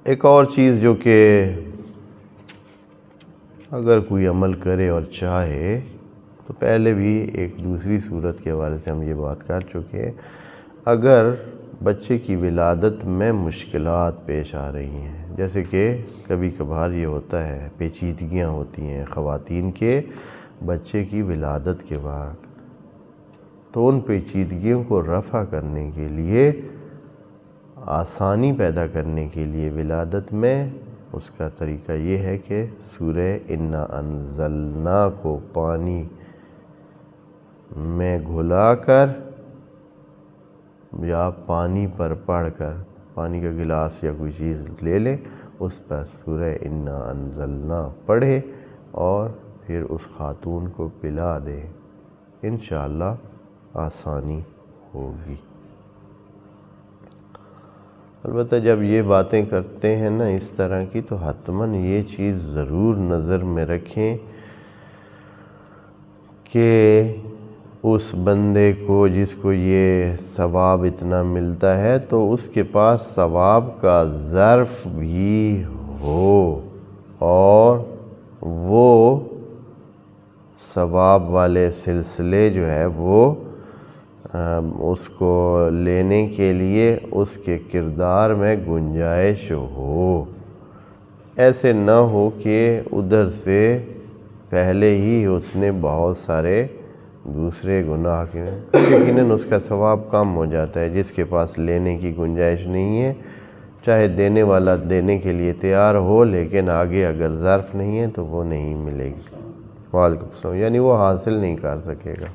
ایک اور چیز جو کہ اگر کوئی عمل کرے اور چاہے تو پہلے بھی ایک دوسری صورت کے حوالے سے ہم یہ بات کر چکے، اگر بچے کی ولادت میں مشکلات پیش آ رہی ہیں، جیسے کہ کبھی کبھار یہ ہوتا ہے پیچیدگیاں ہوتی ہیں خواتین کے بچے کی ولادت کے وقت، تو ان پیچیدگیوں کو رفع کرنے کے لیے، آسانی پیدا کرنے کے لیے ولادت میں، اس کا طریقہ یہ ہے کہ سورہ انا انزلنا کو پانی میں گھلا کر یا پانی پر پڑھ کر، پانی کا گلاس یا کوئی چیز لے لیں، اس پر سورہ انا انزلنا پڑھے اور پھر اس خاتون کو پلا دے، انشاءاللہ آسانی ہوگی۔ البتہ جب یہ باتیں کرتے ہیں نا اس طرح کی، تو حتماً یہ چیز ضرور نظر میں رکھیں کہ اس بندے کو جس کو یہ ثواب اتنا ملتا ہے تو اس کے پاس ثواب کا ظرف بھی ہو، اور وہ ثواب والے سلسلے جو ہے وہ اس کو لینے کے لیے اس کے کردار میں گنجائش ہو۔ ایسے نہ ہو کہ ادھر سے پہلے ہی اس نے بہت سارے دوسرے گناہ کے، یقیناً اس کا ثواب کم ہو جاتا ہے جس کے پاس لینے کی گنجائش نہیں ہے، چاہے دینے والا دینے کے لیے تیار ہو لیکن آگے اگر ظرف نہیں ہے تو وہ نہیں ملے گی۔ وعلیکم السلام، یعنی وہ حاصل نہیں کر سکے گا۔